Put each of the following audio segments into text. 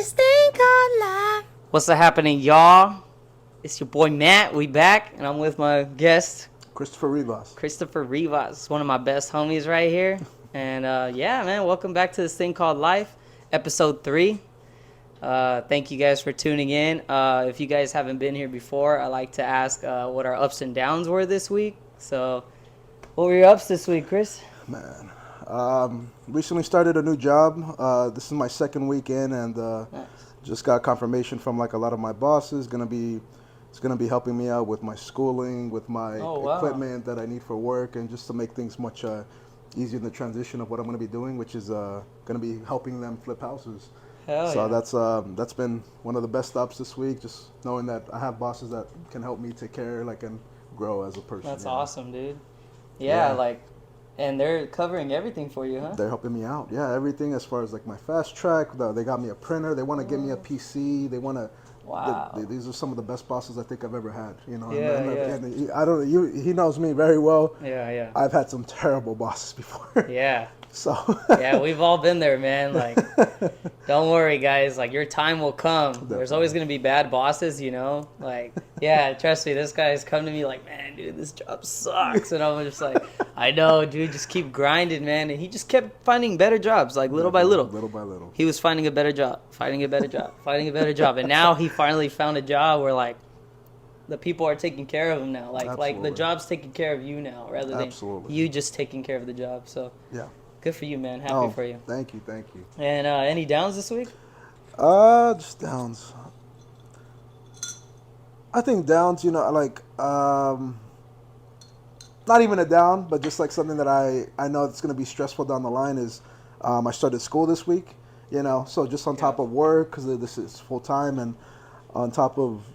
This thing called life. What's happening, y'all? It's your boy Matt. We back, and I'm with my guest, Rivas. Christopher Rivas, one of my best homies right here. And yeah, man, welcome back to This Thing Called Life, episode 3. Thank you guys for tuning in. If you guys haven't been here before, I like to ask what our ups and downs were this week. So, what were your ups this week, Chris? Man, recently started a new job. This is my second week in, and Nice. just got confirmation from like a lot of my bosses. It's gonna be helping me out with my schooling, with my Oh, wow. equipment that I need for work, and just to make things much easier in the transition of what I'm gonna be doing, which is gonna be helping them flip houses. Hell So yeah. that's been one of the best stops this week. Just knowing that I have bosses that can help me take care, like, and grow as a person. That's you know? awesome, dude. Yeah, Yeah. like, and they're covering everything for you, huh? They're helping me out. Yeah, everything as far as like my fast track. They got me a printer. They want to give me a PC. They want to. Wow. These are some of the best bosses I think I've ever had. You know. Yeah, and, yeah. and he, I don't. He knows me very well. Yeah, yeah. I've had some terrible bosses before. Yeah. So. Yeah, we've all been there, man. Like, don't worry, guys. Like, your time will come. There's always going to be bad bosses, you know? Like, yeah, trust me, this guy's come to me like, man, dude, this job sucks. And I'm just like, I know, dude, just keep grinding, man. And he just kept finding better jobs, like, little by little. Little by little. He was finding a better job, finding a better job, finding a better job. And now he finally found a job where, like, the people are taking care of him now. Like the Absolutely. job's taking care of you now rather than Absolutely. you just taking care of the job. So, Yeah. good for you, man. Happy for you. Thank you. And any downs this week? Just downs. I think downs, like, not even a down, but just like something that I know it's going to be stressful down the line is I started school this week, so just on top of work, because this is full time, and on top of,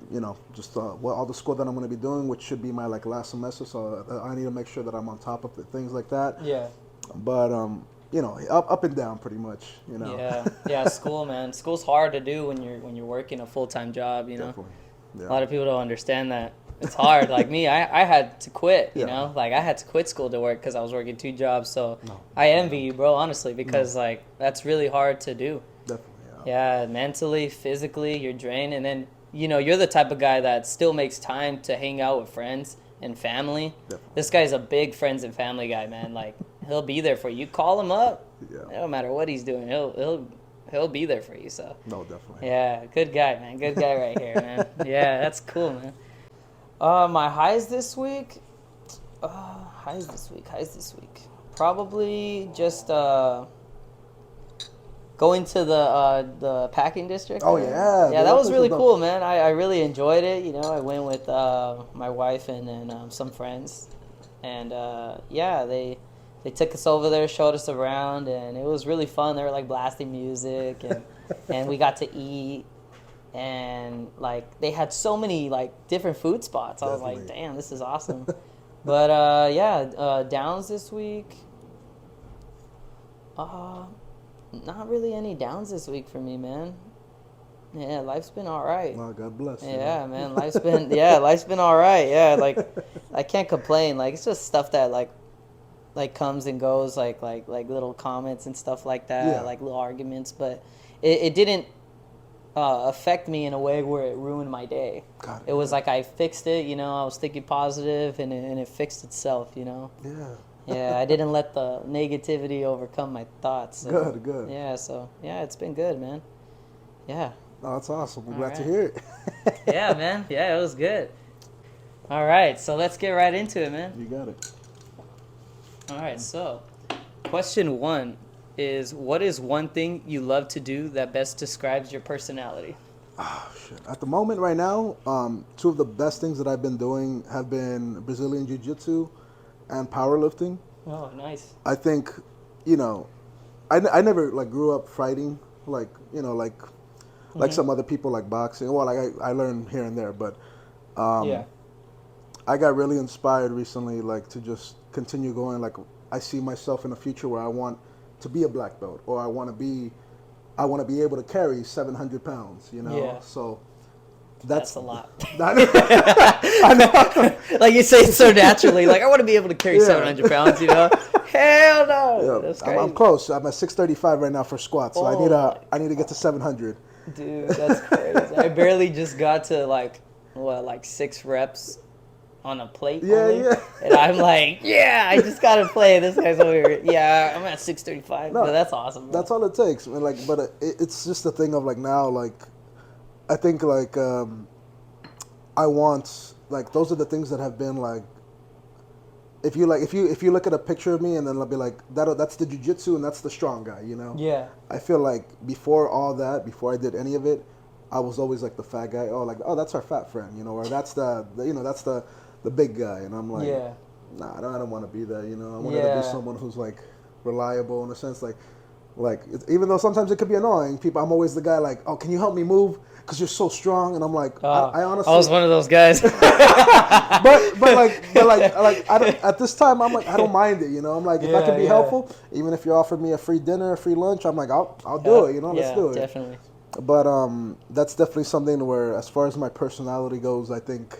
just all the school that I'm going to be doing, which should be my like last semester, so I need to make sure that I'm on top of things like that. Yeah. But, up and down pretty much, Yeah, school, man. School's hard to do when you're working a full-time job, you know. Definitely. Yeah. A lot of people don't understand that. It's hard. Like me, I had to quit, you know? Like, I had to quit school to work because I was working 2 jobs. So I envy you, bro, honestly, because, like, that's really hard to do. Definitely, Yeah, mentally, physically, you're drained. And then, you're the type of guy that still makes time to hang out with friends and family. Definitely. This guy's a big friends and family guy, man. Like, he'll be there for you. Call him up. Yeah. It don't matter what he's doing. He'll be there for you. So. No, definitely. Yeah, good guy, man. Good guy right here, man. Yeah, that's cool, man. My highs this week. Highs this week. Probably just going to the packing district. Oh, man. yeah. Yeah, that was really cool, man. I really enjoyed it. I went with my wife and some friends, and yeah, they took us over there, showed us around, and it was really fun. They were like blasting music, and we got to eat, and like they had so many like different food spots. I was like, damn, this is awesome. But yeah, downs this week. Not really any downs this week for me, man. Yeah, life's been all right. Oh, God bless. Yeah, man, life's been all right. Yeah, like I can't complain. Like it's just stuff that like comes and goes, like little comments and stuff like that, like little arguments. But it didn't affect me in a way where it ruined my day. It was like I fixed it. I was thinking positive, and it fixed itself. Yeah. Yeah, I didn't let the negativity overcome my thoughts. So, Good. Yeah, so yeah, it's been good, man. Yeah. Oh, that's awesome. I'm All glad to right. hear it. Yeah, man. Yeah, it was good. All right, so let's get right into it, man. You got it. All right, so question 1 is, what is one thing you love to do that best describes your personality? Oh, shit. At the moment right now, 2 of the best things that I've been doing have been Brazilian Jiu-Jitsu and powerlifting. Oh, nice. I think, I never like grew up fighting like some other people like boxing. Well, like I learned here and there, but Yeah. I got really inspired recently, like to just continue going. Like I see myself in a future where I want to be a black belt, or I want to be able to carry 700 pounds. Yeah. So That's That's a lot. I know. Like you say it so naturally. Like I want to be able to carry Yeah. 700 pounds. Hell no. Yeah, That's I'm crazy. close. I'm at 635 right now for squats, so Oh my I need to get to 700. dude, that's crazy. I barely just got to like 6 reps on a plate Yeah, only, yeah. and I'm like, yeah, I just gotta play. This guy's over here. Yeah, I'm at 635, but No, that's awesome, man. that's all it takes. And like, but it's just a thing of like now, like I think like I want like those are the things that have been like if you look at a picture of me and then I'll be like that's the jujitsu and that's the strong guy, you know. Yeah, I feel like before all that, before I did any of it, I was always like the fat guy. Oh, that's our fat friend, you know, or that's that's the big guy, and I'm like, yeah, nah, I don't want to be that, you know. I wanted to be yeah. someone who's like reliable in a sense, like even though sometimes it could be annoying. People, I'm always the guy like, oh, can you help me move? Because you're so strong, and I'm like, I I was honestly, one of those guys. like I don't, at this time I'm like I don't mind it, you know. I'm like if I can Yeah, be yeah. helpful, even if you offer me a free dinner, a free lunch, I'm like I'll do Yep, it, you know. Let's yeah, do it. definitely. But that's definitely something where, as far as my personality goes, I think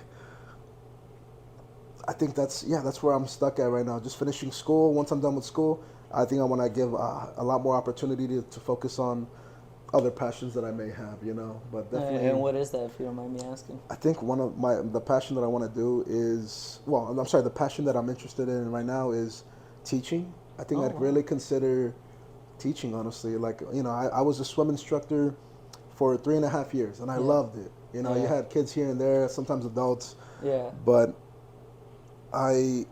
that's where I'm stuck at right now. Just finishing school. Once I'm done with school, I think I want to give a lot more opportunity to focus on other passions that I may have, you know. But definitely, And what is that, if you don't mind me asking? I think one of the passion that I want to do is I'm sorry, the passion that I'm interested in right now is teaching. I think Oh, I'd wow. really consider teaching, honestly. Like, you know, I was a swim instructor for 3.5 years, and I Yeah, loved it. You know, you yeah, had kids here and there, sometimes adults, yeah, but I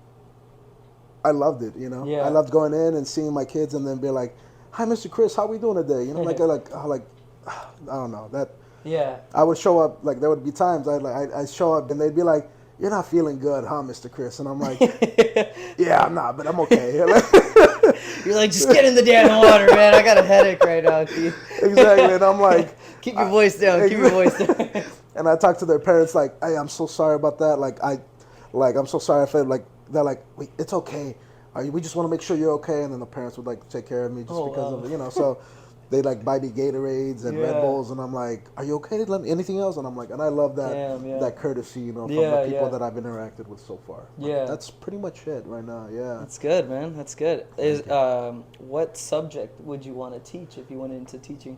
I loved it. You know, I yeah. loved going in and seeing my kids, and then be like, "Hi, Mr. Chris, how we doing today?" You know, I don't know that Yeah. I would show up, like there would be times I'd show up and they'd be like, "You're not feeling good, huh, Mr. Chris?" And I'm like, "Yeah, I'm not, but I'm okay." You're like, just get in the damn water, man. I got a headache right now. Keith. Exactly, and I'm like, Keep your voice down. Keep your voice down. and I talk to their parents like, "Hey, I'm so sorry about that. I'm so sorry. I felt like they're like, wait, it's okay. We just want to make sure you're okay." And then the parents would like take care of me just Oh, because wow. of so they like buy me Gatorades and Red Yeah. Bulls, and I'm like, "Are you okay? Anything else?" And I'm like, and I love Damn, yeah. that courtesy, from the Yeah, people yeah. that I've interacted with so far. But Yeah. that's pretty much it right now. Yeah. That's good, man. That's good. Thank you. What subject would you want to teach if you went into teaching?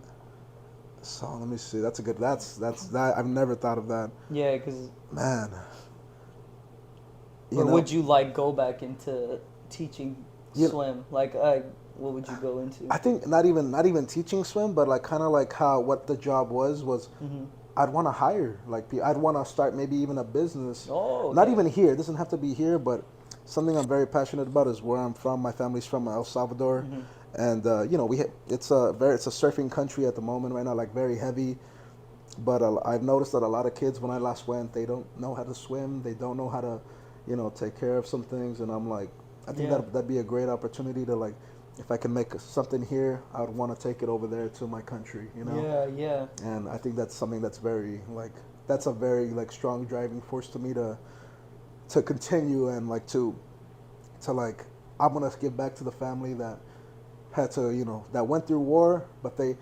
So let me see. That's a good. That's that. I've never thought of that. Yeah, because Man, or you know, would you like go back into teaching you, swim? What would you go into? I think not even teaching swim, but like kind of like how what the job was Hmm. I'd want to hire I'd want to start maybe even a business. Oh, Not okay. even here. It doesn't have to be here, but something I'm very passionate about is where I'm from. My family's from El Salvador, Hmm. and it's a surfing country at the moment right now, like very heavy. But I've noticed that a lot of kids, when I last went, they don't know how to swim. They don't know how to, take care of some things. And I'm like, I think Yeah. that'd be a great opportunity to like, if I can make something here, I would want to take it over there to my country. Yeah, yeah. And I think that's something that's very like that's a very like strong driving force to me to continue and like to like I want to give back to the family that had to that went through war, but they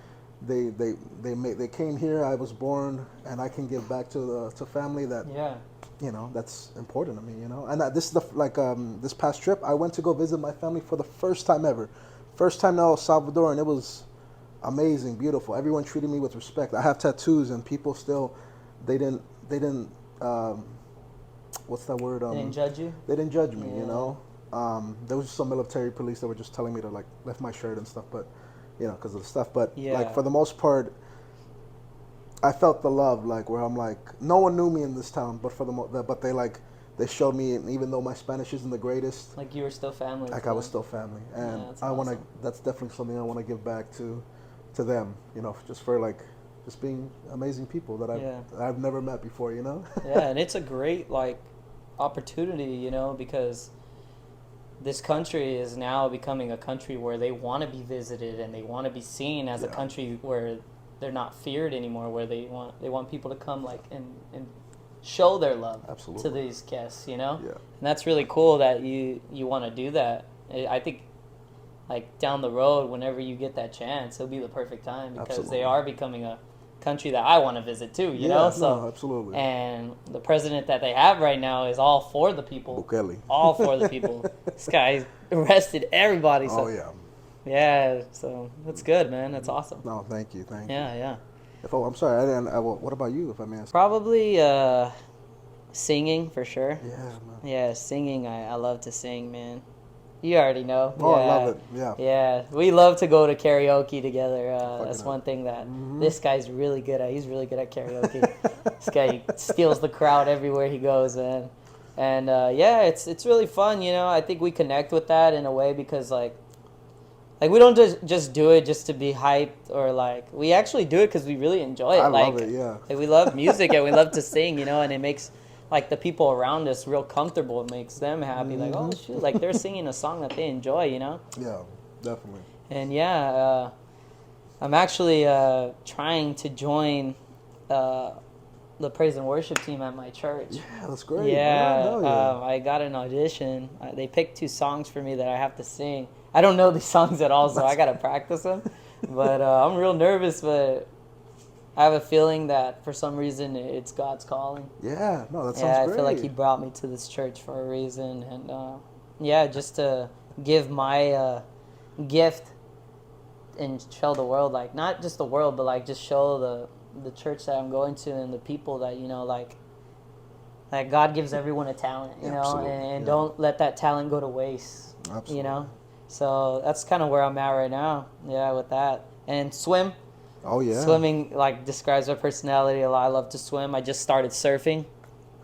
came here. I was born, and I can give back to family that Yeah. that's important to me. And this is this past trip I went to go visit my family for the first time ever, first time to El Salvador, and it was amazing, beautiful. Everyone treated me with respect. I have tattoos, and people still they didn't what's that word They didn't judge you? they didn't judge me. Yeah. There was some military police that were just telling me to like lift my shirt and stuff, but because of the stuff. But like Yeah. for the most part, I felt the love. Like where I'm like, no one knew me in this town, but but they showed me, and even though my Spanish isn't the greatest, Like you were still family. like to I was them. still family, and Yeah, that's I want to. awesome. That's definitely something I want to give back to them. Just for like just being amazing people that Yeah. I've never met before. Yeah, and it's a great opportunity, because this country is now becoming a country where they want to be visited and they want to be seen as a Yeah. country where they're not feared anymore, where they want people to come and show their love to Absolutely. these guests, Yeah. And that's really cool that you want to do that. I think down the road, whenever you get that chance, it'll be the perfect time because they Absolutely. are becoming country that I want to visit too, you know? So, no, absolutely. and the president that they have right now is all for the people. Bukele. All for the people. This guy arrested everybody. So, Oh yeah. yeah, so that's good, man. That's awesome. No, thank you. Yeah, yeah. I'm sorry, I didn't. What about you, if I may ask? Probably singing for sure. Yeah, man. Yeah, singing. I love to sing, man. You already know. Oh, yeah. I love it. Yeah. Yeah, we love to go to karaoke together. That's Fucking one thing that Mhm. this guy's really good at. He's really good at karaoke. This guy steals the crowd everywhere he goes, man. And yeah, it's really fun. You know, I think we connect with that in a way because like we don't just do it just to be hyped or like we actually do it because we really enjoy it. I like, love it. Yeah. like we love music and we love to sing. You know, and it makes like the people around us real comfortable. It makes them happy. Like, oh shoot, like they're singing a song that they enjoy. You know. Yeah, definitely. And yeah, I'm actually trying to join the praise and worship team at my church. Yeah, that's great. Yeah, Hell yeah. I got an audition. They picked 2 songs for me that I have to sing. I don't know these songs at all, so I gotta practice them. But I'm real nervous, but I have a feeling that for some reason it's God's calling. Yeah, no, that sounds Yeah, great. I feel like He brought me to this church for a reason, and yeah, just to give my gift and show the world, like not just the world, but like just show the church that I'm going to and the people that you know, like God gives everyone a talent, you know, Absolutely, and yeah. don't let that talent go to waste. Absolutely. You know, so that's kind of where I'm at right now. Yeah, with that and swim. Oh yeah. Swimming like describes my personality a lot. I love to swim. I just started surfing.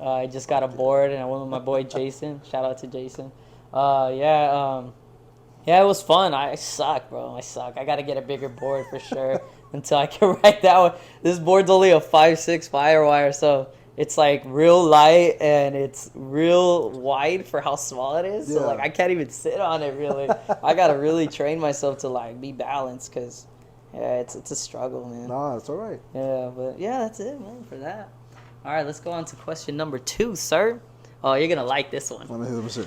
I just got a board and I went with my boy Jason. Shout out to Jason. Yeah, it was fun. I suck, bro. I suck. I got to get a bigger board for sure until I can ride that one. This board's only a 5'6" firewire, so it's like real light and it's real wide for how small it is. So Yeah. like I can't even sit on it really. I got to really train myself to like be balanced because yeah, it's a struggle, man. Nah, it's all right. Yeah, but yeah, that's it, man, for that. All right, let's go on to question number 2, sir. Oh, you're going to like this one. Let me see.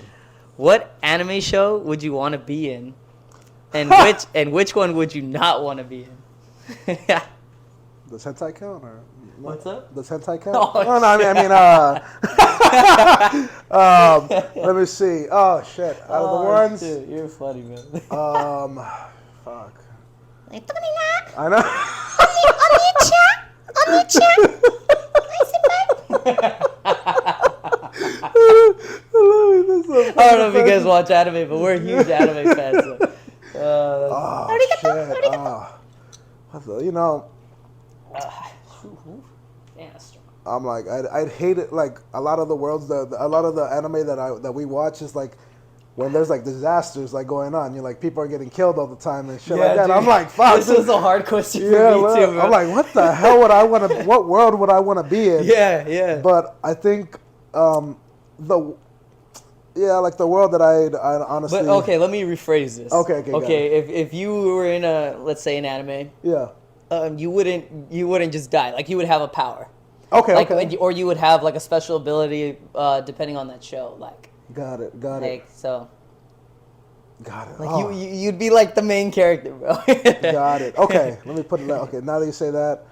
What anime show would you want to be in? And which one would you not want to be in? Does hentai count or? What's up? Does hentai count? Oh, No, let me see. Oh shit! Out of the ones, Dude, you're funny, man. fuck. I know. I don't know if you guys watch anime, but we're huge anime fans. So. Oh shit! You know, Yeah, that's strong. I'm like, I'd hate it. Like a lot of the worlds, a lot of the anime that we watch is like when there's like disasters like going on. You're like people are getting killed all the time and shit like that. Dude, I'm like, fuck. This was a hard question for Yeah, me well, too, bro. I'm like, what the hell would I want to? What world would I want to be in? yeah. But I think like the world that I'd honestly. But okay, let me rephrase this. Okay, got If you were in let's say an anime, Yeah. you wouldn't just die. Like you would have a power. Okay. Like okay. or you would have like a special ability depending on that show. Like Got it. so. Got it. Like Oh, you'd be like the main character, bro. got it. Okay, let me put it that. Okay, now that you say that,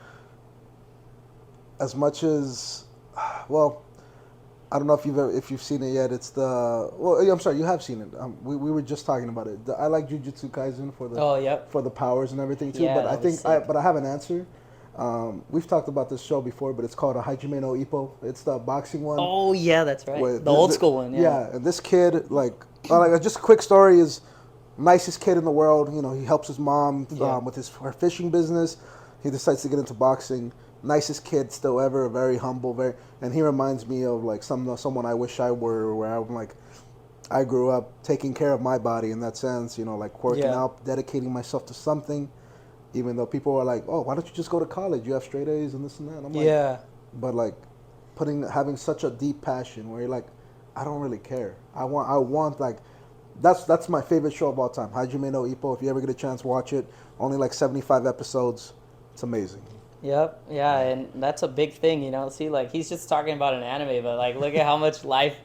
as much as, well, I don't know if you've seen it yet. It's I'm sorry, you have seen it. We were just talking about it. I like Jujutsu Kaisen for the Yep. for the powers and everything too. Yeah, but I that was think sick. but I have an answer. We've talked about this show before, but it's called a Hajime no Ippo. It's the boxing one. Oh yeah, that's right. With The old school one. Yeah. and this kid, like just a quick story is nicest kid in the world. You know, he helps his mom with her fishing business. He decides to get into boxing. Nicest kid still ever, very humble, and he reminds me of like someone I wish I were, where I'm like, I grew up taking care of my body in that sense. You know, like working out, dedicating myself to something. Even though people are like, oh, why don't you just go to college? You have straight A's and this and that. And I'm like, but like having such a deep passion where you're like, I don't really care. I want like, that's my favorite show of all time. Hajime no Ippo. If you ever get a chance, watch it. Only like 75 episodes. It's amazing. Yep. Yeah, and that's a big thing, you know. See, like he's just talking about an anime, but like look at how much life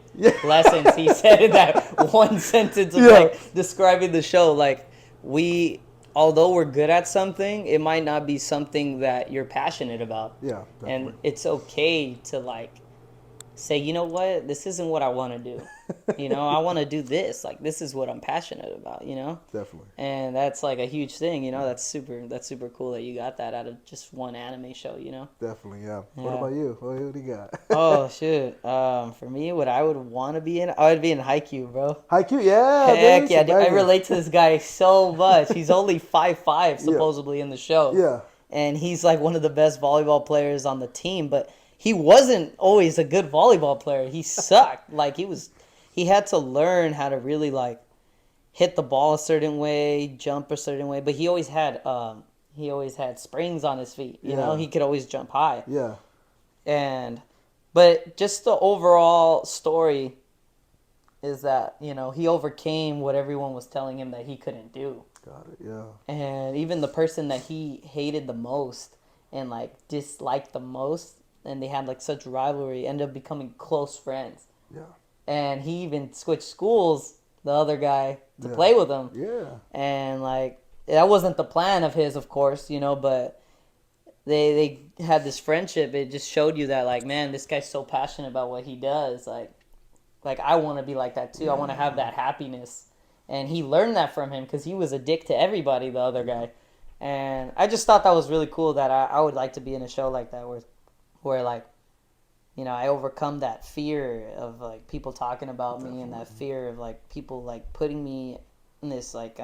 lessons he said in that one sentence of like describing the show. Like we although we're good at something, it might not be something that you're passionate about. Yeah, And definitely. it's okay to like say, you know what, this isn't what I want to do. You know, I want to do this. Like this is what I'm passionate about, you know? Definitely. And that's like a huge thing, you know? Yeah, That's super cool that you got that out of just one anime show, you know? definitely. Yeah. What Yeah. about you? What do you got? Oh shoot. For me, what I would want to be in, I would be in Haikyuu, bro. Haikyuu, yeah, dude, Heck it's a yeah, dude. I banger. relate to this guy so much. He's only 5'5" Yeah, supposedly in the show. yeah, And he's like one of the best volleyball players on the team, but he wasn't always a good volleyball player. He sucked. Like he had to learn how to really like hit the ball a certain way, jump a certain way, but he always had springs on his feet, you know? yeah, He could always jump high. yeah. And but just the overall story is that, you know, he overcame what everyone was telling him that he couldn't do. Got it. Yeah, And even the person that he hated the most and like disliked the most, and they had like such rivalry, ended up becoming close friends. yeah, And he even switched schools, the other guy, to yeah, play with him. yeah, And like that wasn't the plan of his, of course, you know, but they had this friendship. It just showed you that like, man, this guy's so passionate about what he does. Like I want to be like that too. I want to have that happiness. And he learned that from him because he was a dick to everybody, the other guy. And I just thought that was really cool that I would like to be in a show like that where like, you know, I overcome that fear of like people talking about me and that fear of like people like putting me in this like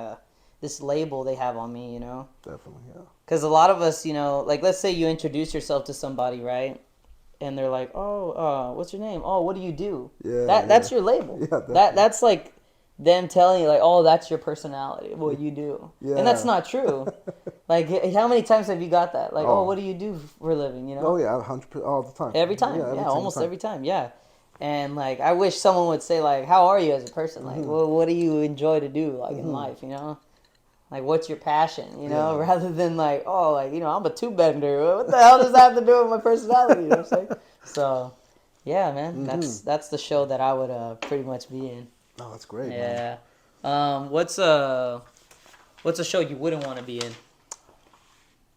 this label they have on me, you know? definitely. Yeah, Because a lot of us, you know, like let's say you introduce yourself to somebody, right? And they're like, "Oh, what's your name? Oh, what do you do?" yeah, That's yeah, your label. yeah, definitely. That's like them telling you like, "Oh, that's your personality, what you do," and that's Yeah. not true. Like, how many times have you got that? Like, "Oh, Oh, what do you do for a living?" You oh know, yeah, 100% all the time. every time, Yeah, yeah, every single almost time. every time, yeah. And like, I wish someone would say like, "How are you as a person? Like, Mhm, well, what do you enjoy to do like in mhm. life? You know?" Like, what's your passion, you know? Yeah. Rather than like, oh, like, you know, I'm a two-bender. What the hell does that have to do with my personality? You know what I'm saying? So, yeah, man, Mhm. that's the show that I would pretty much be in. Oh, that's great, man. Yeah. What's a show you wouldn't want to be in?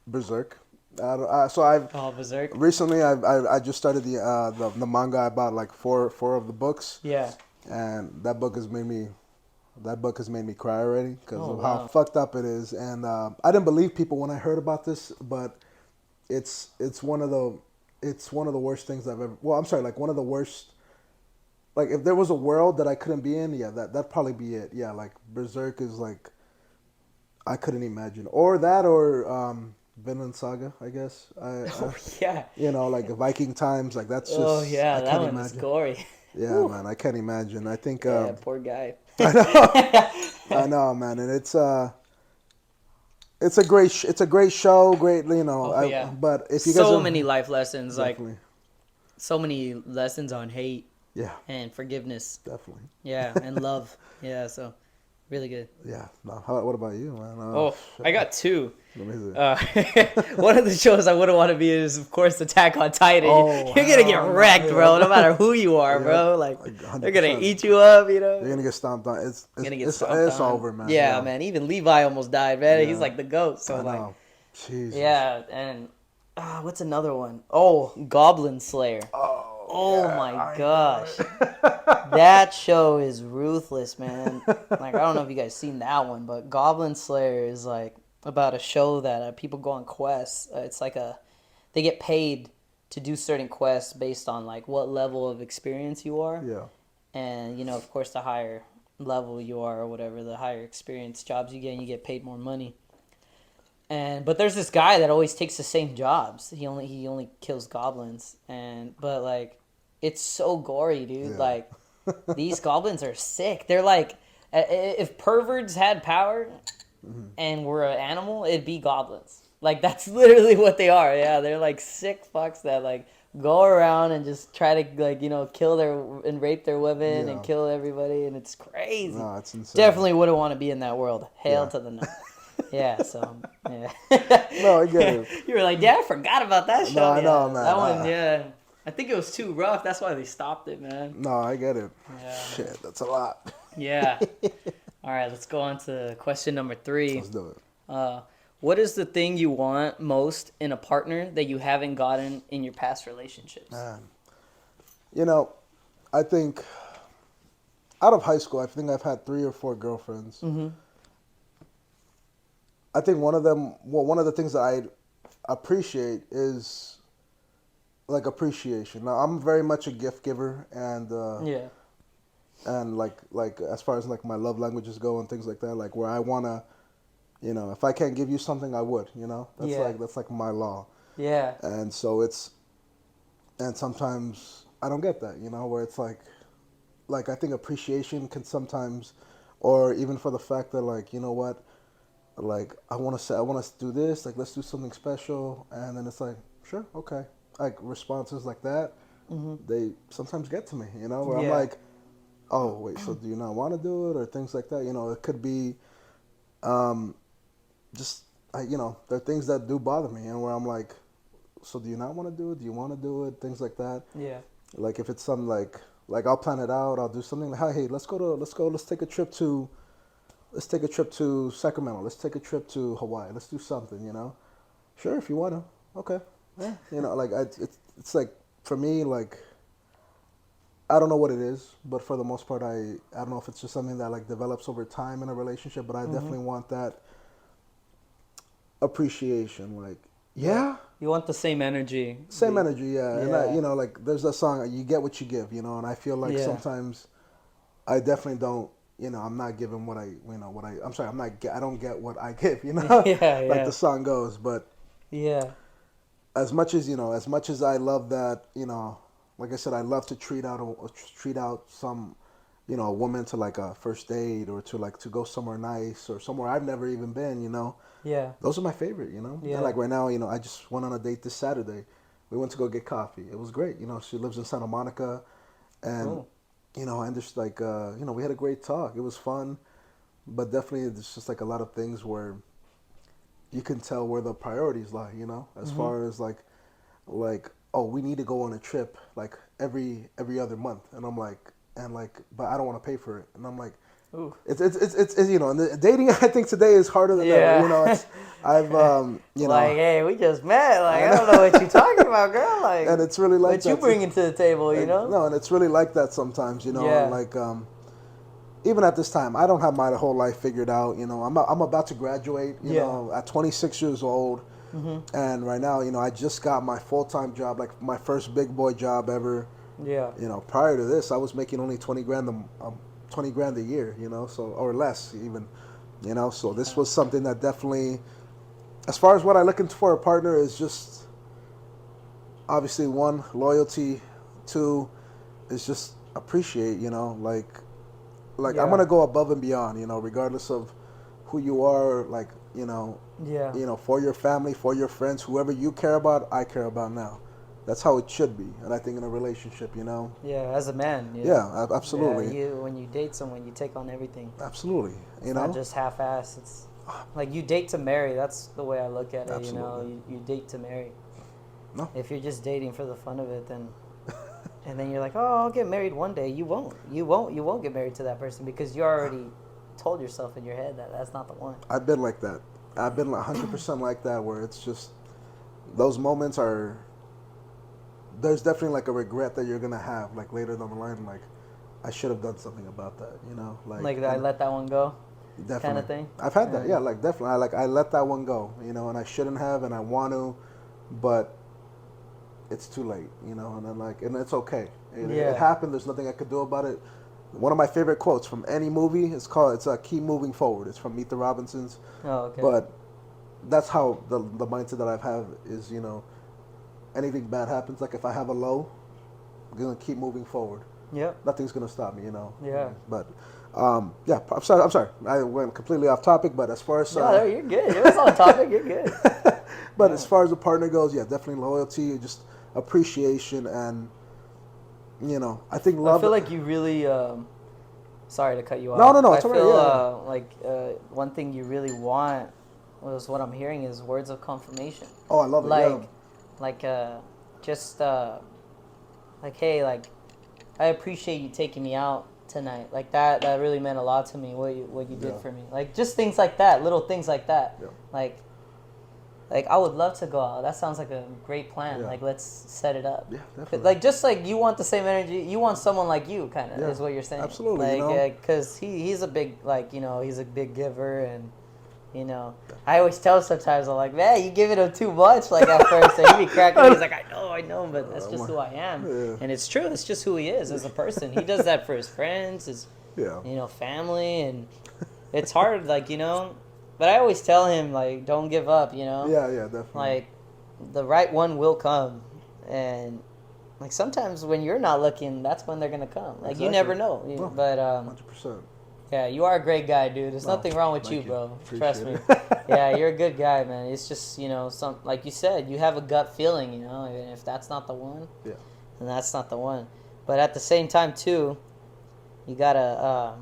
Berserk. So I've Oh, Berserk. recently I just started the manga. I bought like four of the books, Yeah. and that book has made me cry already because Oh of how wow. fucked up it is. And I didn't believe people when I heard about this, but it's one of the worst things I've ever. Well, I'm sorry, like one of the worst. Like if there was a world that I couldn't be in, yeah, that'd probably be it. Yeah, like Berserk is like I couldn't imagine, or that, or Vinland Saga. I guess Oh yeah. like the Viking times. Like that's Oh just I yeah. That can't one is imagine. gory. Yeah, Whew. man, I can't imagine. I think Yeah. Poor guy. I know, I know, man, and it's a it's a great show, great, Oh yeah. but if you guys So are many life lessons, like definitely, so many lessons on hate yeah, and forgiveness. definitely, Yeah, and love. Yeah, so really good. yeah. No, what about you, man? Oh, I got two. Let me see. Uh, one of the shows I wouldn't want to be in is, of course, Attack on Titan. Oh, You're gonna get hell no, wrecked, bro. No matter yeah. who you are, Yep, bro. Like like they're gonna 100%. eat you up, you know. You're gonna get stomped on. You're gonna get stomped It's on. over, man. Yeah, Yeah, man. Even Levi almost died, man. He's yeah. like the goat. So I like, know. Jesus. yeah, and what's another one? Oh, Goblin Slayer. Oh Oh yeah, my I know gosh. it. That show is ruthless, man. Like, I don't know if you guys seen that one, but Goblin Slayer is like about a show that people go on quests. It's like they get paid to do certain quests based on like what level of experience you are. Yeah. And, you know, of course, the higher level you are or whatever, the higher experience jobs you get paid more money. But there's this guy that always takes the same jobs. He only kills goblins, but like it's so gory, dude. Yeah. Like these goblins are sick. They're like if perverts had power and were an animal, it'd be goblins. Like that's literally what they are. Yeah, they're like sick fucks that like go around and just try to like, you know, kill and rape their women Yeah. and kill everybody, and it's crazy. No, it's insane. Definitely wouldn't want to be in that world. Hail Yeah. to the no. Yeah, so yeah. No, I get it. You were like, yeah, I forgot about that show. No, I Yeah, know, man. that one, yeah. I think it was too rough. That's why they stopped it, man. No, I get it. Yeah. Shit, that's a lot. Yeah. All right, let's go on to question number 3. Let's do it. What is the thing you want most in a partner that you haven't gotten in your past relationships? Man, you know, I think out of high school, I think I've had 3 or 4 girlfriends. Mm-hmm. I think one of them, well, one of the things that I appreciate is like appreciation. Now, I'm very much a gift giver, Yeah. and like as far as like my love languages go and things like that, like where I wanna, if I can't give you something, I would. Yeah. That's like my law, Yeah. and so and sometimes I don't get that, where it's like I think appreciation can sometimes, or even for the fact that like what, like I want to do this, like let's do something special, and then it's like sure, okay, like responses like that, Mm-hmm. they sometimes get to me, where I'm Yeah. like, oh wait, so do you not want to do it or things like that, it could be, um, just there are things that do bother me, and where I'm like, so do you not want to do it? Do you want to do it? Things like that. Yeah. Like if it's something like I'll plan it out. I'll do something like, hey, let's take a trip to Sacramento. Let's take a trip to Hawaii. Let's do something. Sure, if you want to. Okay. Yeah. Like it's like for me, like I don't know what it is, but for the most part, I don't know if it's just something that like develops over time in a relationship, but I Mm-hmm. definitely want that appreciation. Like, Yeah. yeah, You want the same energy. same energy, yeah. And Yeah. like there's that song, you get what you give, and I feel like Yeah. sometimes I definitely don't, I'm not giving what I'm sorry, I don't get what I give, Yeah. like Yeah. the song goes. But Yeah. as much as I love that, like I said, I love to treat out some, a woman to like a first date or to like to go somewhere nice or somewhere I've never even been, Yeah. those are my favorite, And Yeah. like right now, I just went on a date this Saturday. We went to go get coffee. It was great. She lives in Santa Monica, and Cool. and just like we had a great talk. It was fun, but definitely it's just like a lot of things where you can tell where the priorities lie. As Mm-hmm. far as like oh, we need to go on a trip like every other month, and I'm like but I don't want to pay for it, and I'm like Ooh. it's and the dating I think today is harder than ever. Yeah. It's I've Like, hey, we just met. Like, I I know. don't know what you're talking about, girl. Like, And it's really like what you that. So, bringing to the table, you know? no, and it's really like that sometimes, and Yeah. like even at this time, I don't have my whole life figured out. I'm about to graduate. Yeah. At 26 years old, Mm-hmm. and right now, I just got my full time job, like my first big boy job ever. Yeah. Prior to this, I was making only 20 grand a year. So or less even. So this Yeah. was something that definitely, as far as what I looking for a partner is just obviously one loyalty, two is just appreciate, like I'm Yeah. gonna go above and beyond, regardless of who you are, like Yeah. for your family, for your friends, whoever you care about, I care about now. That's how it should be, and I think in a relationship, Yeah. As a man, yeah, yeah. absolutely, You when you date someone, you take on everything. absolutely, It's not just half-ass. It's like you date to marry. That's the way I look at it. absolutely, You date to marry. no, If you're just dating for the fun of it, then and then you're like, oh, I'll get married one day. You won't. You won't. You won't get married to that person because you already told yourself in your head that that's not the one. I've been like that. I've been 100% like that, where it's just those moments are. There's definitely like a regret that you're gonna have like later down the line, like I should have done something about that, Like I and let that one go, kind definitely of thing. I've had that, yeah, like definitely I let that one go, and I shouldn't have, and I want to, but it's too late, and then and it's okay. It Yeah. happened. There's nothing I could do about it. One of my favorite quotes from any movie is called it's Keep Moving Forward. It's from Meet the Robinsons, Oh, okay. but that's how the mindset that I've had is, anything bad happens, like if I have a low, I'm gonna keep moving forward. Yep. Nothing's gonna stop me, Yeah. But yeah, I'm sorry. I'm sorry. I went completely off topic, but as far as No, you're good. It was on topic. You're good. but as Yeah. far as a partner goes, yeah, definitely loyalty, just appreciation, and I think I love. feel like you really. Sorry to cut you No, off. no, no. I It's alright. feel Yeah, like one thing you really want was what I'm hearing is words of confirmation. oh, I love it. Like, Yeah, like just like hey, like I appreciate you taking me out tonight. Like that really meant a lot to me. What you did Yeah. for me. Like just things like that, little things like that. Yeah. Like I would love to go out. That sounds like a great plan. Yeah. Like let's set it up. Yeah, definitely. Like just like you want the same energy, you want someone like you, kind of Yeah, is what you're saying. absolutely, you Like know? because he's a big he's a big giver and. I always tell him sometimes, I'm like, man, you giving him too much, like at first. And he'd be cracking me. He's like, I know, but that's just who I am. Yeah. And it's true. It's just who he is as a person. He does that for his friends, his, Yeah. family. And it's hard, but I always tell him, like, don't give up, Yeah, definitely. Like, the right one will come. And, like, sometimes when you're not looking, that's when they're going to come. Like, Exactly. you never know. No, But, 100%. yeah, you are a great guy, dude. There's nothing wrong with you, bro. Trust me. Yeah, you're a good guy, man. It's just, some like you said, you have a gut feeling, and if that's not the one, Yeah. then that's not the one. But at the same time, too, you gotta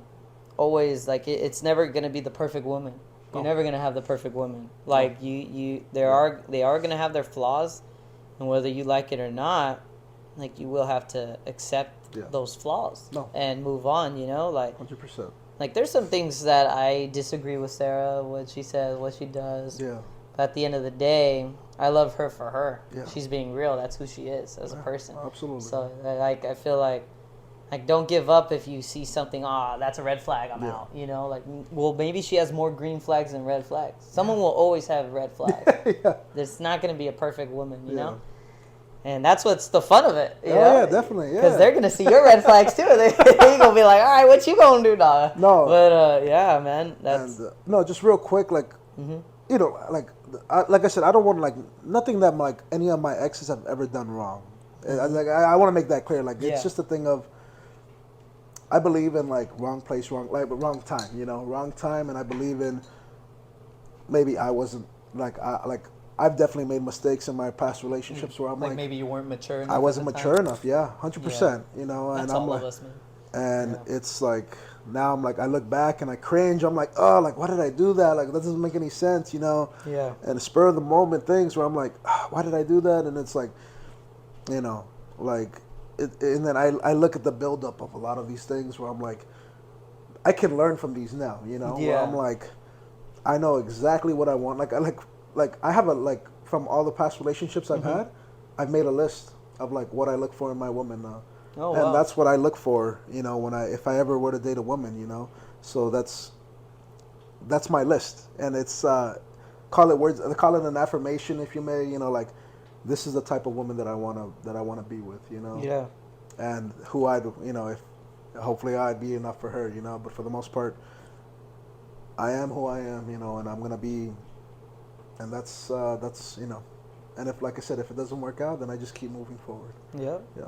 always it's never gonna be the perfect woman. You're never gonna have the perfect woman. Like they are gonna have their flaws, and whether you like it or not, like you will have to accept those flaws and move on. 100%. Like, there's some things that I disagree with Sarah, what she says, what she does. Yeah. But at the end of the day, I love her for her. Yeah. She's being real. That's who she is as a person. Absolutely. So, I feel like, don't give up if you see something, that's a red flag, I'm out. Well, maybe she has more green flags than red flags. Someone will always have red flags. There's not going to be a perfect woman, you know? And that's what's the fun of it. You know? Yeah, definitely. Yeah. Because they're going to see your red flags too. They're going to be like, all right, what you going to do now? No. But, yeah, man. That's... And, no, just real quick, like, like I said, I don't want, nothing that, any of my exes have ever done wrong. I want to make that clear. Like, it's just a thing of, I believe in, wrong place, wrong time, wrong time. And I believe in, maybe I wasn't, I've definitely made mistakes in my past relationships where I'm like maybe you weren't mature enough. I wasn't mature enough, 100%. And That's I'm all like, of us, man. and it's like now I'm like I look back and I cringe. I'm like, oh, why did I do that? Like that doesn't make any sense, Yeah. And the spur of the moment things where I'm like, why did I do that? And it's like, and then I look at the buildup of a lot of these things where I'm like, I can learn from these now, Where I'm like, I know exactly what I want. I have from all the past relationships I've had, I've made a list of what I look for in my woman now. Oh, and wow. that's what I look for, if I ever were to date a woman, So that's my list. And it's call it an affirmation if you may, this is the type of woman that I wanna be with, Yeah. And who if hopefully I'd be enough for her, but for the most part I am who I am, and I'm gonna be. And that's and if, like I said, if it doesn't work out, then I just keep moving forward. Yep. Yeah.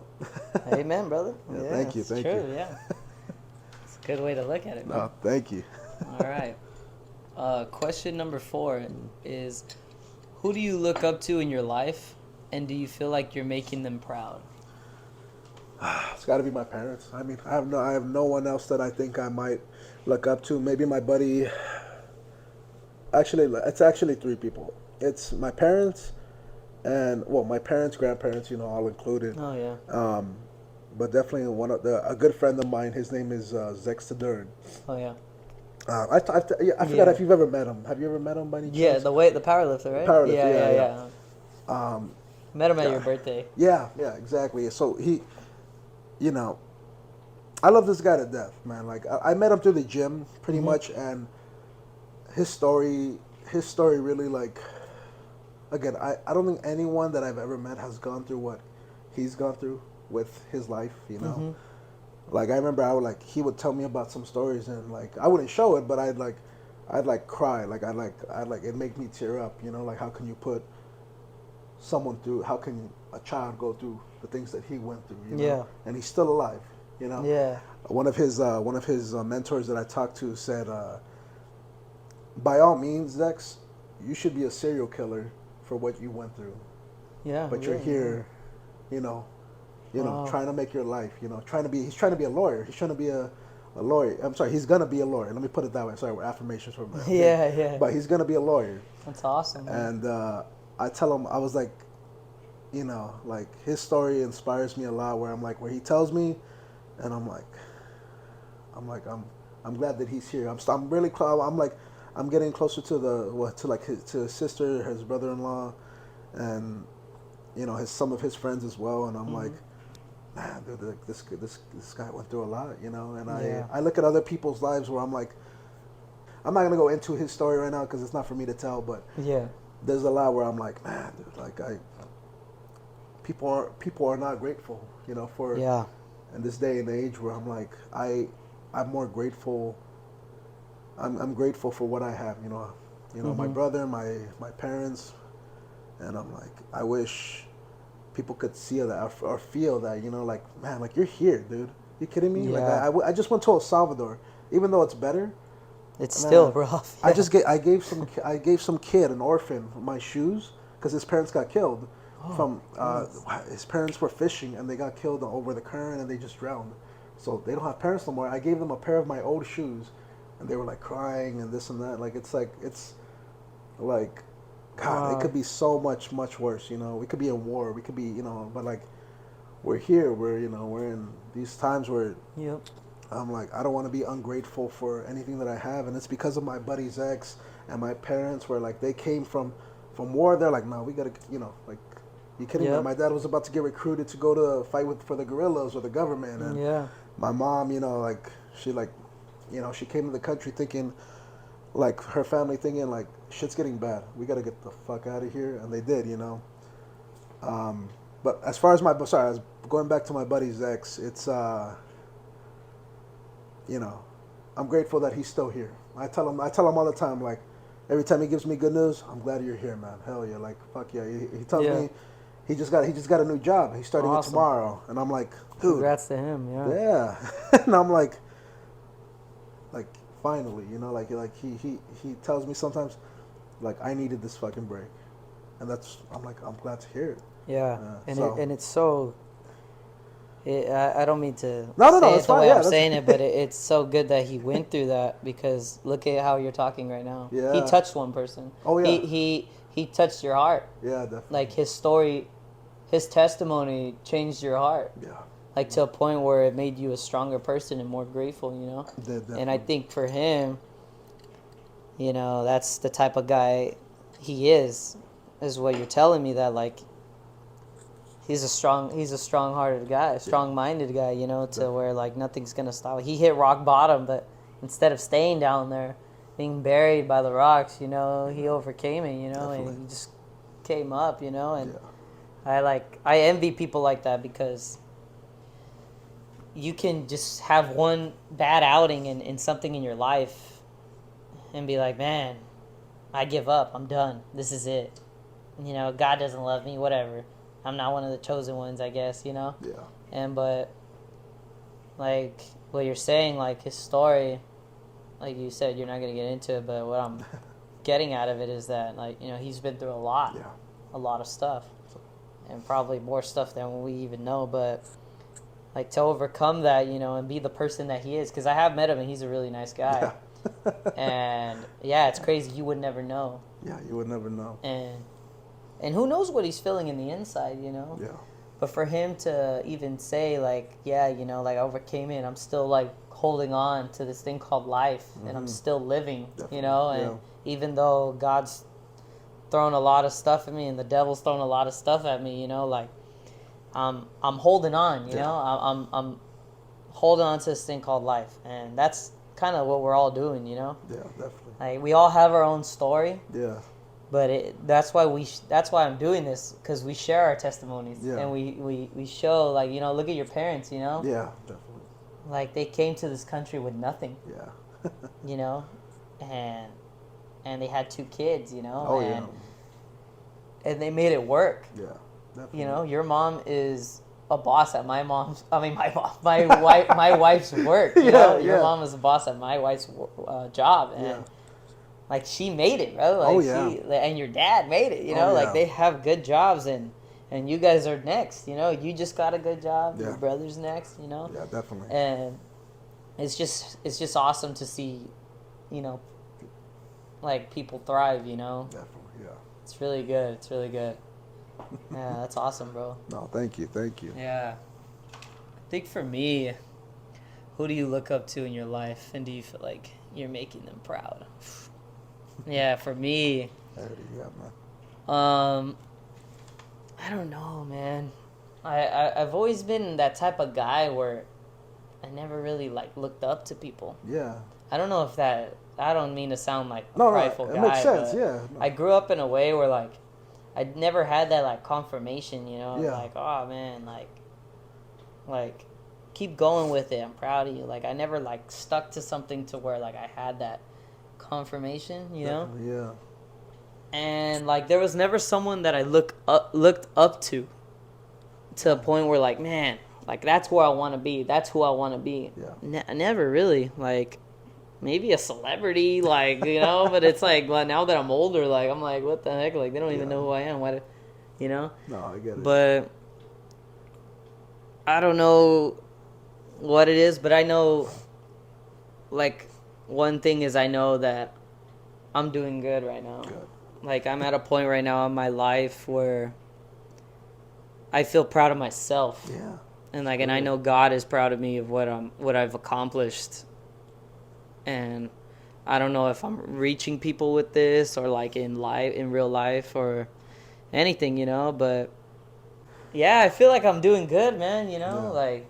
Amen, brother. Yeah, thank you. It's true, yeah. It's a good way to look at it, man. No, thank you. All right. Question number 4 is, who do you look up to in your life, and do you feel like you're making them proud? It's got to be my parents. I mean, I have no one else that I think I might look up to. Maybe my buddy. Actually, it's actually 3 people. It's my parents, and my parents, grandparents, all included. Oh yeah. But definitely a good friend of mine. His name is Zex Tadern. Oh yeah. I forgot if you've ever met him. Have you ever met him by any chance? Yeah, the powerlifter, right? Powerlifter, yeah. Met him at your birthday. Yeah, exactly. So he, I love this guy to death, man. Like I met him through the gym, pretty much, and his story really again, I don't think anyone that I've ever met has gone through what he's gone through with his life, Like I remember he would tell me about some stories and I wouldn't show it, but I'd cry, I'd it'd make me tear up, like how can you put someone through, how can a child go through the things that he went through, Yeah. And he's still alive, Yeah. One of his mentors that I talked to said, by all means, Dex, you should be a serial killer for what you went through. Yeah. But you're here, Wow. trying to make your life, he's trying to be a lawyer. He's trying to be a lawyer. I'm sorry, he's going to be a lawyer. Let me put it that way. Sorry, we're affirmations from him. Yeah. But he's going to be a lawyer. That's awesome. Man. And I tell him, I was like, his story inspires me a lot where I'm where he tells me, and I'm like, I'm glad that he's here. I'm really close. I'm like, I'm getting closer to to his sister, his brother-in-law, and his some of his friends as well. And I'm like, Hmm. man, dude, like, this guy went through a lot, And Yeah. I look at other people's lives where I'm like, I'm not gonna go into his story right now because it's not for me to tell, but Yeah. there's a lot where I'm like, man, dude, like people are not grateful, for Yeah. in this day and age where I'm like, I'm more grateful. I'm grateful for what I have, my Hmm. brother, my parents, and I'm like, I wish people could see that or feel that, like, man, like, you're here, dude. You kidding me? Like, Yeah. I just went to El Salvador, even though it's better. It's still Man, rough. Yeah. I gave some kid, an orphan, my shoes because his parents got killed. Oh, From jeez. his parents were fishing and they got killed over the current and they just drowned. So they don't have parents no more. I gave them a pair of my old shoes, and they were like crying and this and that. Like it's like, God, it Wow. could be so much worse. We could be in war. We could be, but like, we're here. We're in these times where Yep. I'm like, I don't want to be ungrateful for anything that I have, and it's because of my buddy's ex and my parents, where like they came from war. They're like, no, we gotta, like, you kidding me? Yep. My dad was about to get recruited to go to fight for the guerrillas or the government, and Yeah. my mom, like, she like, she came to the country thinking, like, her family thinking like, shit's getting bad. We gotta get the fuck out of here, and they did. Um, but as far as I was going back to my buddy's ex. It's you know, I'm grateful that he's still here. I tell him all the time, like, every time he gives me good news, I'm glad you're here, man. Hell yeah, like, fuck yeah. He tells Yeah. me he just got a new job. He's starting it Awesome. tomorrow, and I'm like, dude, Congrats to him. Yeah. yeah. And I'm like, finally, he tells me sometimes, like, I needed this fucking break, and I'm glad to hear it. Yeah. So And it's so. I don't mean to no, say it's it the fine. way Yeah, I'm that's saying it, but it's so good that he went through that because look at how you're talking right now. He yeah. touched one person. Oh yeah, He touched your heart. yeah, definitely. Like his story, his testimony changed your heart. Yeah, Like to a point where it made you a stronger person and more grateful, you know? And I definitely. think for him, you know, that's the type of guy he is what you're telling me that like he's a strong hearted guy, a Yeah, strong minded guy, you know, to definitely. where like nothing's gonna stop. He hit rock bottom, but instead of staying down there, being buried by the rocks, you know, he Yeah, overcame it, you know, definitely. and he just came up, you know, and Yeah, I envy people like that because you can just have one bad outing in something in your life and be like, man, I give up. I'm done. This is it. You know, God doesn't love me, whatever. I'm not one of the chosen ones, I guess, you know? yeah, And, but, like, what you're saying, like, his story, like you said, you're not going to get into it, but what I'm getting out of it is that, like, you know, he's been through yeah. a lot of stuff, So, and probably more stuff than we even know, but, like, to overcome that, you know, and be the person that he is, because I have met him and he's a really nice guy. yeah. And, yeah, it's crazy. You would never know. Yeah, you would never know. And who knows what he's feeling in the inside, you know? Yeah, But for him to even say, like, yeah, you know, like, I overcame it, and I'm still, like, holding on to this thing called life, and I'm still living, you definitely. know? Yeah, And even though God's thrown a lot of stuff at me and the devil's thrown a lot of stuff at me, you know, like, I'm holding on, you yeah, know? I'm holding on to this thing called life. And that's kind of what we're all doing, you know? yeah, definitely. Like, we all have our own story. Yeah, But that's why that's why I'm doing this, because we share our testimonies, yeah, and we show, like, you know, look at your parents, you know, yeah, definitely. like they came to this country with nothing, Yeah. you know, and they had two kids, you know, Oh yeah, and they made it work, yeah, definitely. you know. Your mom is a boss at my wife's work, you Yeah, know. Your yeah, mom is a boss at my wife's job, yeah. and like she made it, bro. Oh Like yeah, and your dad made it. You oh know, like yeah, they have good jobs, and you guys are next. You know, you just got a good job. Your yeah, brother's next. You know, yeah, definitely. and it's just awesome to see, you know, like people thrive. You know, Definitely, yeah. it's really good. It's really good. Yeah, that's awesome, bro. No, thank you, thank you. Yeah, I think for me, who do you look up to in your life, and do you feel like you're making them proud? Yeah, for me, Yeah, man. um, I don't know, man. I've always been that type of guy where I never really like looked up to people. Yeah. I don't know if that. I don't mean to sound like a No, prideful it makes guy, sense. but Yeah. No. I grew up in a way where like I never had that like confirmation, Yeah. like, oh man, like keep going with it. I'm proud of you. Like I never like stuck to something to where like I had that confirmation, Definitely, yeah. And like there was never someone that I looked up to a point where like, man, like that's where I want to be. That's who I want to be. Yeah. Never really. Like maybe a celebrity, like, but it's like, well, now that I'm older, like I'm like, what the heck? Like they don't even know who I am. Why No, I get it. But I don't know what it is, but I know like one thing is I know that I'm doing good right now. Good. Like I'm at a point right now in my life where I feel proud of myself. Yeah. And like, and I know God is proud of me of what I've accomplished. And I don't know if I'm reaching people with this or like in real life or anything, but yeah, I feel like I'm doing good, man, like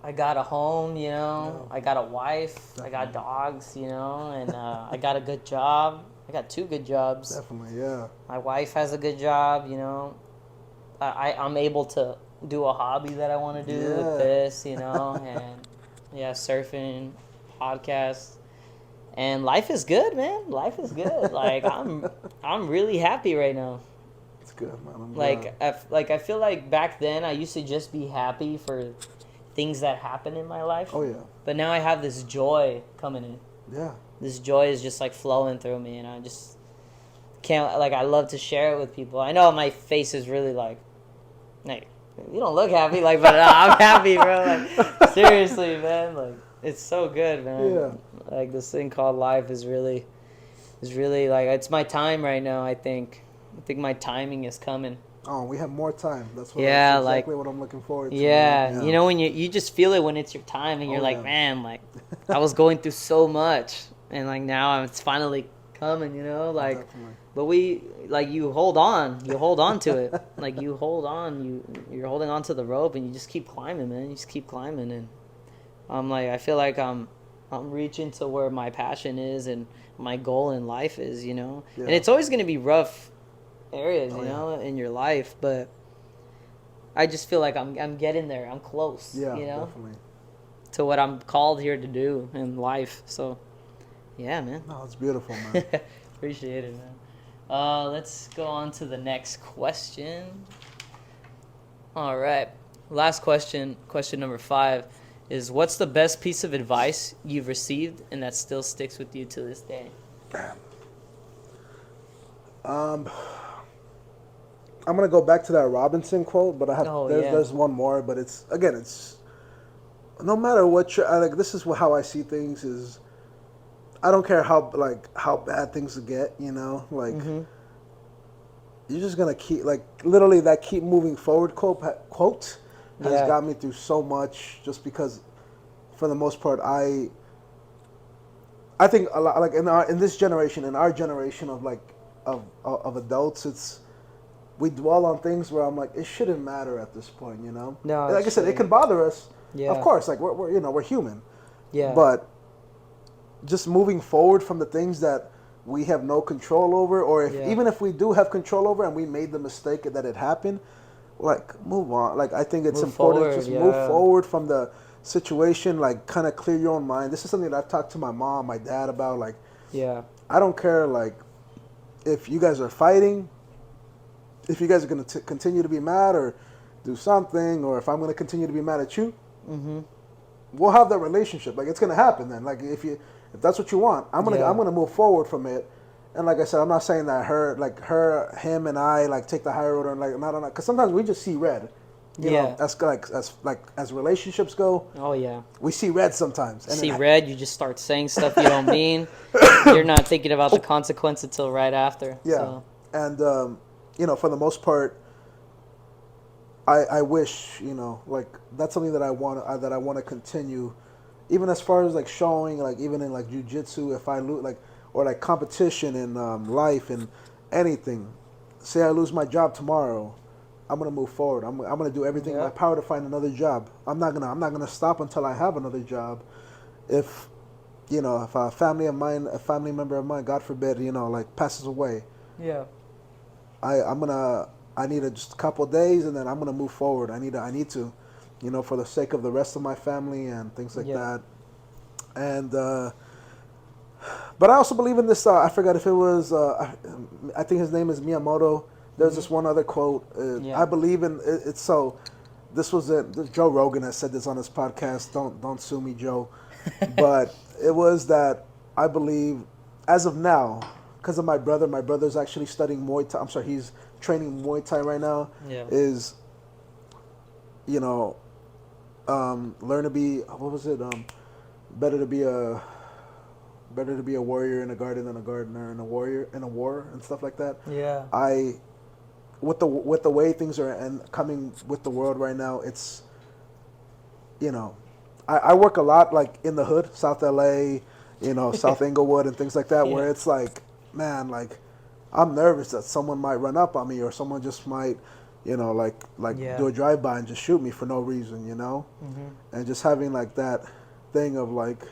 I got a home, I got a wife, I got dogs, and I got a good job. I got 2 good jobs. Definitely, yeah. My wife has a good job, I'm able to do a hobby that I want to do with this, and yeah, surfing, podcasts, and life is good, man. Life is good. Like I'm really happy right now. It's good, man. I feel like back then I used to just be happy for things that happen in my life. Oh yeah. But now I have this joy coming in. Yeah. This joy is just like flowing through me, and I just can't, like, I love to share it with people. I know my face is really like, hey, you don't look happy, like, but I'm happy, bro. Like, seriously, man. Like, it's so good, man. Yeah. Like, this thing called life is really like, it's my time right now. I think my timing is coming. Oh, we have more time. That's exactly what I'm looking forward to. Yeah, when you just feel it when it's your time, and you're like, man, like, I was going through so much, and like now it's finally coming, like. Definitely. But you hold on to it, like you're holding on to the rope, and you just keep climbing, man. You just keep climbing, and I feel like I'm reaching to where my passion is and my goal in life is, and it's always going to be rough areas, in your life, but I just feel like I'm getting there. I'm close, definitely. to what I'm called here to do in life. So, yeah, man. No, it's beautiful, man. Appreciate it, man. Let's go on to the next question. All right. Last question number 5 is, what's the best piece of advice you've received and that still sticks with you to this day? I'm gonna go back to that Robinson quote, but there's one more, but it's no matter what this is how I see things is, I don't care how bad things get, Mm-hmm. You're just gonna keep, literally, that keep moving forward quote has got me through so much, just because for the most part I think a lot, like in our generation of adults, we dwell on things where I'm like, it shouldn't matter at this point, No, like I said, it can bother us. Yeah. Of course, like we're human. Yeah. But just moving forward from the things that we have no control over, or even if we do have control over and we made the mistake that it happened, like, move on. Like, I think it's important to just move forward from the situation, like, kind of clear your own mind. This is something that I've talked to my mom, my dad about, like, I don't care, like, if you guys are fighting, if you guys are going to continue to be mad or do something, or if I'm going to continue to be mad at you, we'll have that relationship. Like, it's going to happen then. Like, if that's what you want, I'm gonna move forward from it. And like I said, I'm not saying that him and I, like, take the high road, and like, not, because sometimes we just see red. You know, as relationships go. Oh yeah. We see red sometimes. And see red, you just start saying stuff you don't mean. You're not thinking about the consequence until right after. Yeah. So. And for the most part, I wish, like, that's something that I want to continue even as far as like showing, like even in like jujitsu, if I lose like or like competition in life and anything, say I lose my job tomorrow, I'm gonna move forward. I'm gonna do everything in my Yep. power to find another job. I'm not gonna stop until I have another job. If if a family of mine, a family member of mine, God forbid, like passes away, Yeah. I'm gonna I need just a couple of days and then I'm gonna move forward. I need to, for the sake of the rest of my family and things like Yeah. that. And but I also believe in this. I forgot if it was. I think his name is Miyamoto. There's Mhm. this one other quote. I Yeah. believe in it, it's so. This was it. Joe Rogan has said this on his podcast. Don't sue me, Joe. But it was that I believe, as of now, because of my brother. My brother's actually studying Muay Thai. I'm sorry, he's training Muay Thai right now. Yeah. Is you know learn to be what was it? Better to be a better to be a warrior in a garden than a gardener in a warrior in a war and stuff like that. Yeah. I with the way things are and coming with the world right now, it's you know, I work a lot like in the hood, South LA, South Inglewood and things like that, Yeah. where it's like, man, like I'm nervous that someone might run up on me or someone just might, like Yeah. do a drive by and just shoot me for no reason. Mhm. And just having like that thing of like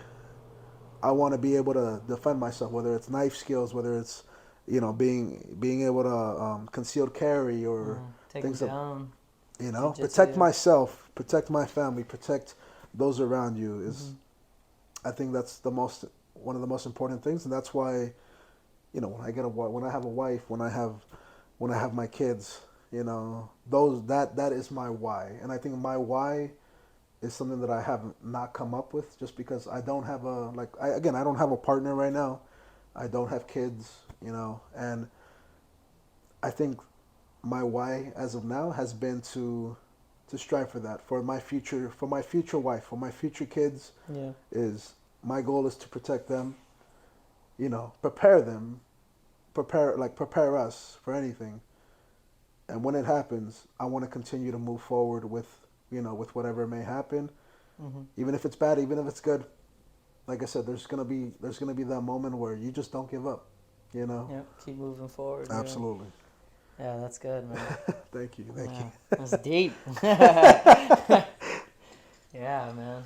I want to be able to defend myself, whether it's knife skills, whether it's being able to concealed carry or Take him things of down. protect Jiu-jitsu. myself, protect my family, protect those around you Yeah. is I think that's the most one of the most important things, and that's why when I have a wife, when I have my kids, those that is my why, and I think my why is something that I have not come up with just because I don't have I don't have a partner right now. I don't have kids, and I think my why as of now has been to strive for that for my future wife, for my future kids Yeah. is my goal is to protect them, prepare them, prepare us for anything. And when it happens, I want to continue to move forward with whatever may happen, Mhm. even if it's bad, even if it's good. Like I said, there's gonna be that moment where you just don't give up. You know. Yep. Keep moving forward. Yeah. Absolutely. Yeah. That's good, man. Thank you. Thank Yeah. you. That's deep. Yeah, man.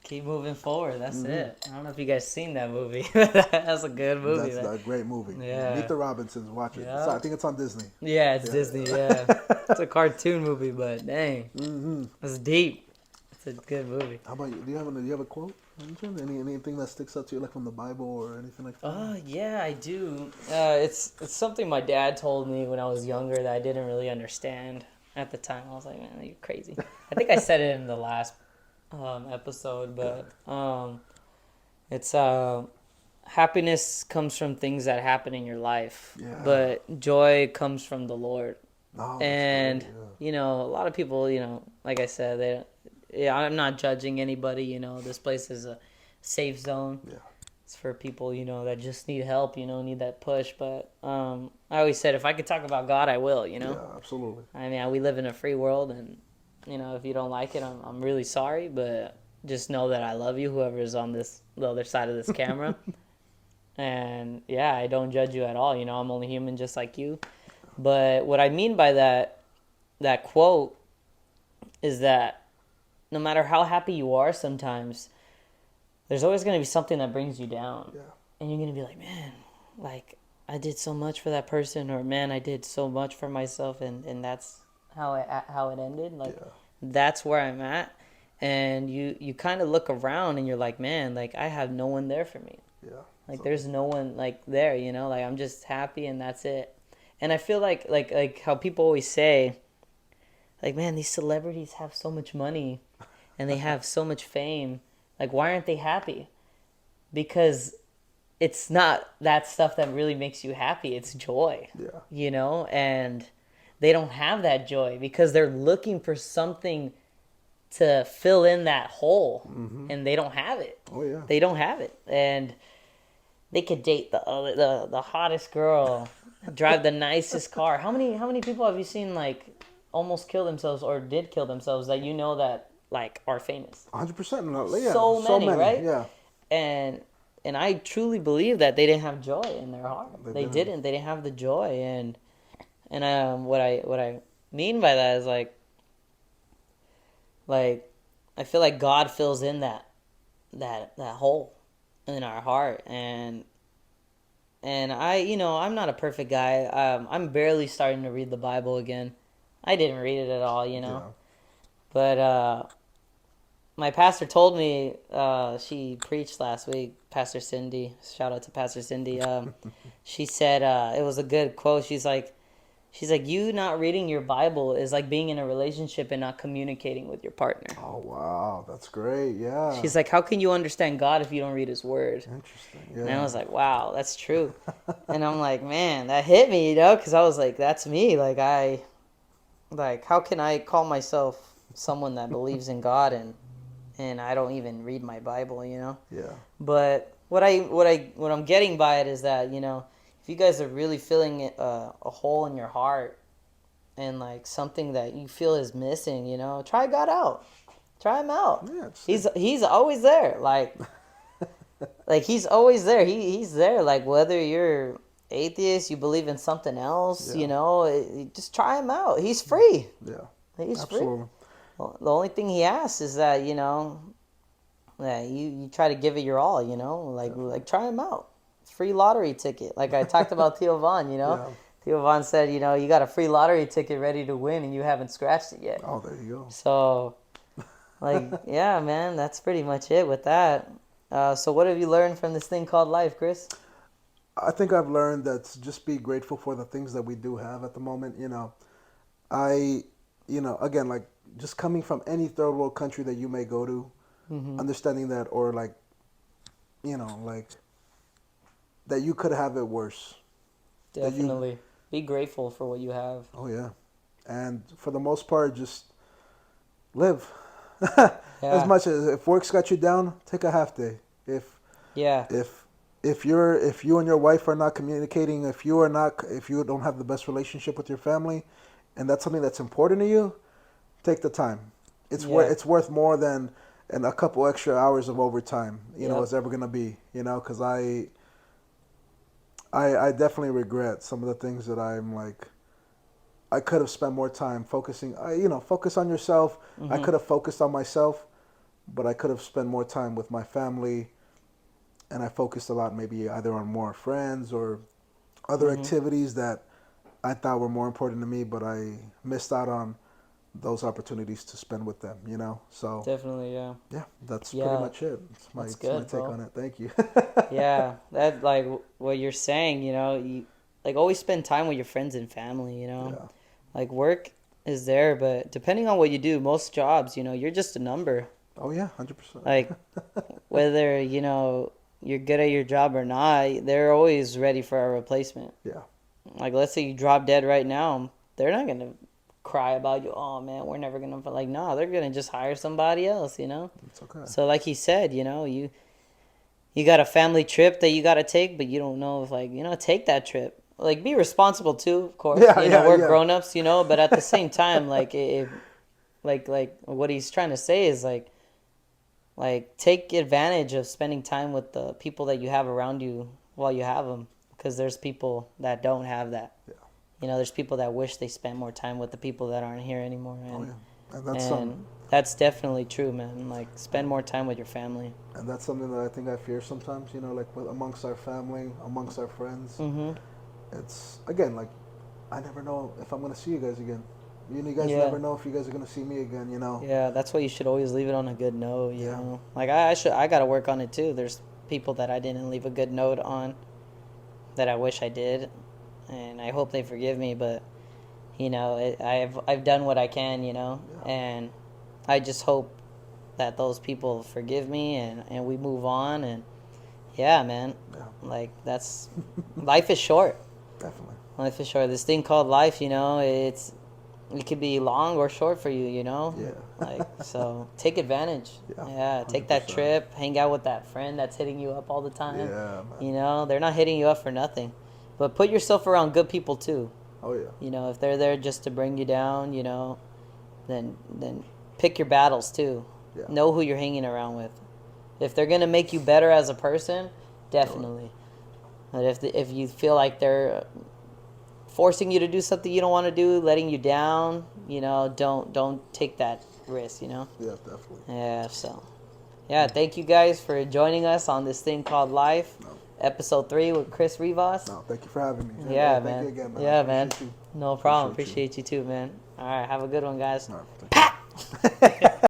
Keep moving forward. That's Hmm. it. I don't know if you guys seen that movie. That's a good movie. That's a great movie. Meet Yeah. the Robinsons. Watch it. Yeah. I think it's on Disney. Yeah, it's Yeah. Disney. Yeah. It's a cartoon movie, but dang, Hmm. it's deep. It's a good movie. How about you? Do you have a quote? Anything that sticks out to you, like from the Bible or anything like that? Yeah, I do. It's something my dad told me when I was younger that I didn't really understand at the time. I was like, man, you're crazy. I think I said it in the last episode, but it's happiness comes from things that happen in your life, Yeah. but joy comes from the Lord. No, that's great. And a lot of people, like I said, yeah, I'm not judging anybody. This place is a safe zone. Yeah. It's for people, that just need help, need that push. But I always said if I could talk about God, I will. Yeah, absolutely. I mean, we live in a free world, and if you don't like it, I'm really sorry, but just know that I love you, whoever is on the other side of this camera. And yeah, I don't judge you at all. I'm only human, just like you. But what I mean by that quote is that no matter how happy you are, sometimes there's always going to be something that brings you down. Yeah. And you're going to be like, man, like I did so much for that person, or man, I did so much for myself, and that's how it ended. Like Yeah. that's where I'm at. And you kind of look around and you're like, man, like I have no one there for me. Yeah. Like So, there's no one like there, like I'm just happy and that's it. And I feel like how people always say, like, man, these celebrities have so much money and they have so much fame. Like, why aren't they happy? Because it's not that stuff that really makes you happy. It's joy, yeah. and they don't have that joy because they're looking for something to fill in that hole, and they don't have it. Oh yeah. They don't have it, and they could date the hottest girl, drive the nicest car. How many people have you seen like almost kill themselves or did kill themselves that that like are famous. 100%. Yeah, So so many, many. right? Yeah, And I truly believe that they didn't have joy in their heart. they They didn't. didn't. They didn't have the joy. And what I mean by that is like I feel like God fills in that hole in our heart. And I'm not a perfect guy. I'm barely starting to read the Bible again. I didn't read it at all, Yeah. but my pastor told me, she preached last week, Pastor Cindy. Shout out to Pastor Cindy. She said, it was a good quote. She's like, you not reading your Bible is like being in a relationship and not communicating with your partner. Oh wow, that's great. Yeah. She's like, how can you understand God if you don't read His Word? Interesting. And I Yeah. was like, wow, that's true. And I'm like, man, that hit me, because I was like, that's me. Like, how can I call myself someone that believes in God and I don't even read my Bible? Yeah. But what I'm getting by it is that, if you guys are really feeling a hole in your heart and like something that you feel is missing, try God out. Try Him out. Yeah. He's always there. Like he's always there. He's there. Like whether you're atheist, you believe in something else, Yeah. just try Him out. He's free. Yeah. He's free. Absolutely. Well, the only thing He asks is that you try to give it your all. Like try Him out. Free lottery ticket. Like I talked about Theo Vaughn. Yeah. Theo Vaughn said, you got a free lottery ticket ready to win, and you haven't scratched it yet. Oh, there you go. So, yeah, man, that's pretty much it with that. So what have you learned from this thing called life, Chris? I think I've learned that just be grateful for the things that we do have at the moment. I, again, like just coming from any third world country that you may go to, understanding that, or like, like that you could have it worse. Definitely. Be grateful for what you have. Oh yeah, and for the most part, just live. As Yeah. much as if work's got you down, take a half day. If Yeah. if if you and your wife are not communicating, if you don't have the best relationship with your family, and that's something that's important to you, take the time. Yeah. It's worth more than and a couple extra hours of overtime. Yep. It's ever gonna be. Because I definitely regret some of the things that I'm like. I could have spent more time focusing. Focus on yourself. I could have focused on myself, but I could have spent more time with my family, and I focused a lot maybe either on more friends or other activities that I thought were more important to me, but I missed out on those opportunities to spend with them. So Definitely, yeah. yeah, that's pretty Yeah. much it. That's It's my good, take bro. on it. Thank you. Yeah. That like what you're saying, you like always spend time with your friends and family, Yeah. Like work is there, but depending on what you do, most jobs, you're just a number. Oh yeah, 100%. Like whether, you're good at your job or not, they're always ready for a replacement. Yeah. Like let's say you drop dead right now, they're not gonna cry about you. Oh man, we're never gonna like no, they're gonna just hire somebody else. It's okay. So like he said, you got a family trip that you got to take, but you don't know if take that trip. Like be responsible too, of course. Yeah, yeah, We're yeah. grown-ups, but at the same time, like if like what he's trying to say is like take advantage of spending time with the people that you have around you while you have them, because there's people that don't have that. Yeah. There's people that wish they spent more time with the people that aren't here anymore. Oh And yeah. And that's and that's definitely true, man. Like spend more time with your family. and that's something that I think I fear sometimes. Like amongst our family, amongst our friends. Mhm. It's again like I never know if I'm gonna see you guys again. You guys Yeah. never know if you guys are gonna see me again. Yeah, that's why you should always leave it on a good note, Yeah. Like I gotta work on it too. There's people that I didn't leave a good note on that I wish I did, and I hope they forgive me. But I've done what I can, and I just hope that those people forgive me and we move on. And yeah, man, Yeah. like that's life is short. Definitely. Life is short. This thing called life, it could be long or short for you, Yeah. Like, so take advantage. Yeah, Yeah, take that 100%. trip, hang out with that friend that's hitting you up all the time. Yeah, man. They're not hitting you up for nothing. But put yourself around good people too. Oh yeah. If they're there just to bring you down, then pick your battles too. Yeah. Know who you're hanging around with. If they're gonna make you better as a person, definitely. But if you feel like they're forcing you to do something you don't want to do, letting you down, don't take that risk. Yeah, definitely. Yeah. So, yeah. Thank you guys for joining us on this thing called Life, No. Episode 3 with Chris Rivas. No, thank you for having me. Yeah, Thank man. you again, man. Yeah, I man. appreciate you. No problem. Appreciate Appreciate you too, man. All right. Have a good one, guys. All right, thank you.